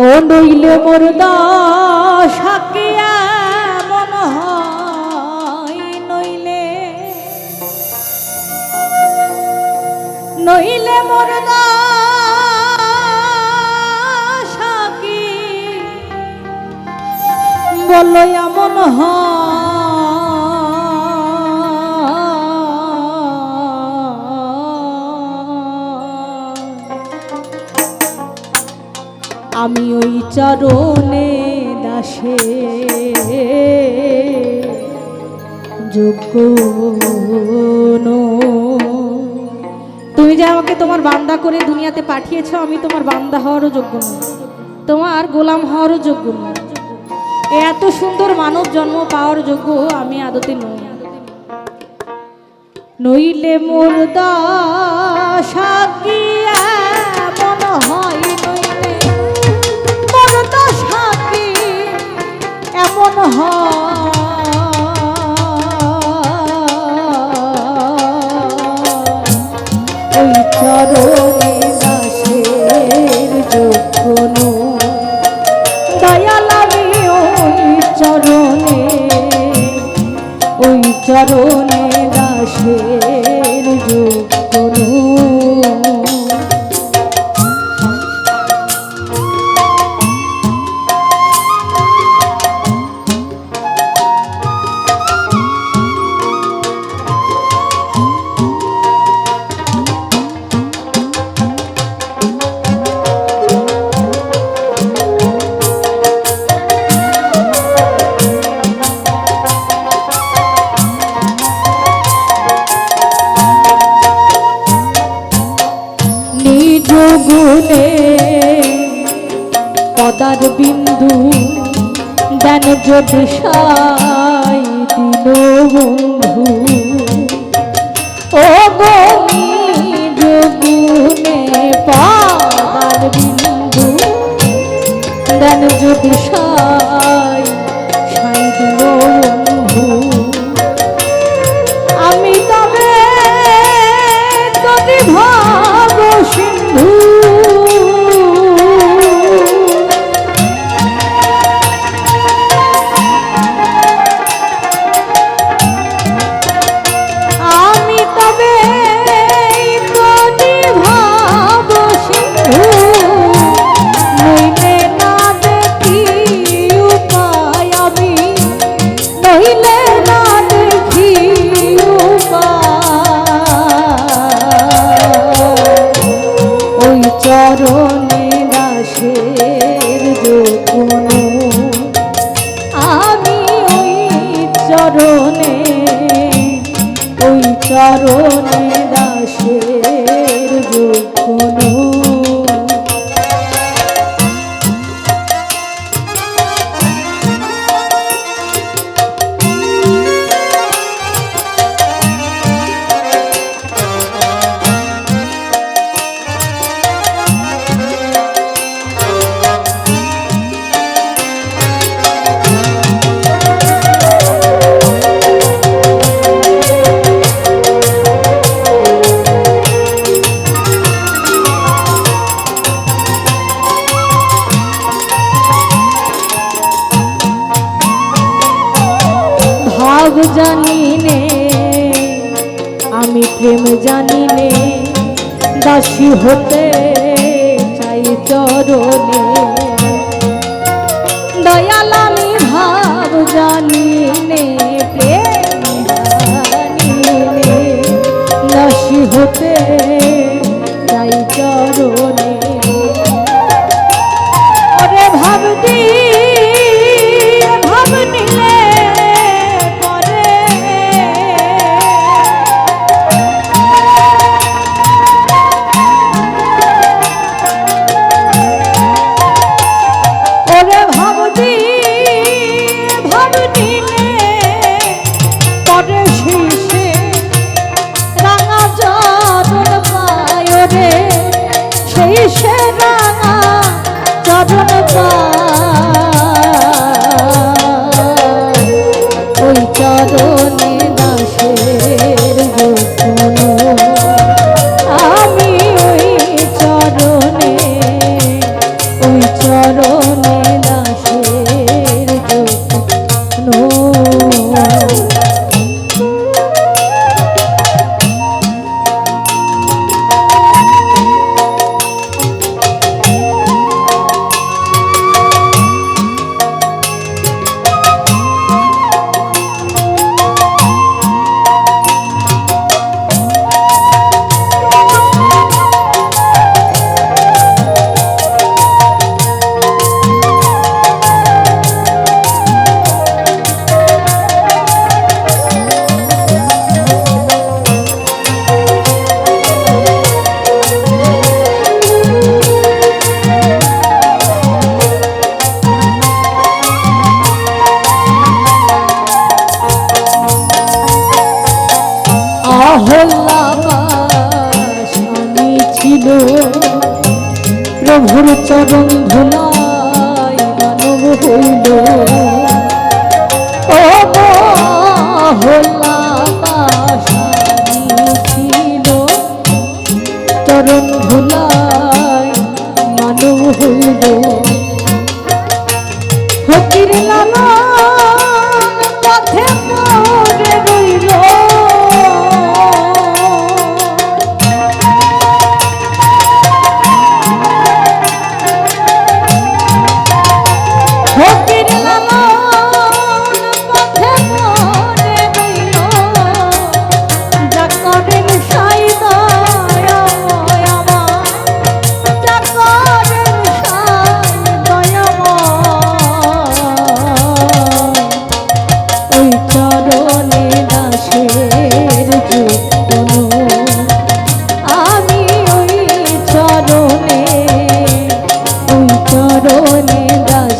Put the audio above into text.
ও নইলে মোর দশাকে মন হয়, নইলে মোর দশাকে বলো এমন আমি ওই চরণে দাসে যোগ্য তুমি যে আমাকে তোমার বান্দা করে দুনিয়াতে পাঠিয়েছ, আমি তোমার বান্দা হওয়ারও যোগ্য নই, তোমার গোলাম হওয়ারও যোগ্য নই, এত সুন্দর মানব জন্ম পাওয়ার যোগ্য আমি আদতে নই। নইলে মোর দশা কি এমন হয়, নইলে মোর দশা কি এমন হয়, ওই চরণে দাসের যোগ্য নই, দয়াল আমি ওই চরণে দাসের যোগ্য নই। গুণে পদার বিন্দু দেন যদি সাই দিল বন্ধু, ও গুণে পদার বিন্দু দেন যদি সাই দিল বন্ধু, আমি তবে যদি ভাব সিন্ধু, আমি তবে যদি ভাব সিন্ধু, নইলে না দেখি উপায়, আমি নইলে না দেখি ওই চরণে দাসের যোগ্য নই, আমি ওই চরণে দাসের যোগ্য নই। জানি নে আমি প্রেম জানি নে, দাসী হতে চাই চরণে, দয়াল আমি ভাব জানি নে, প্রেম জানি নে, দাসী হতে চাই চরণে, ওরে ভাব দি ভাব নিলে ওই চরণে দাসের যোগ্য নই, আমি ওই চরণে হইল ফকির লালন পথে পড়ে রইল ফকির লালন পথে পড়ে রইল জাকরের সাই দয়াময় আমার জাকরের সাই দয়াময় ওই চরণে দাসের যুগল আমি ওই চরণে দাস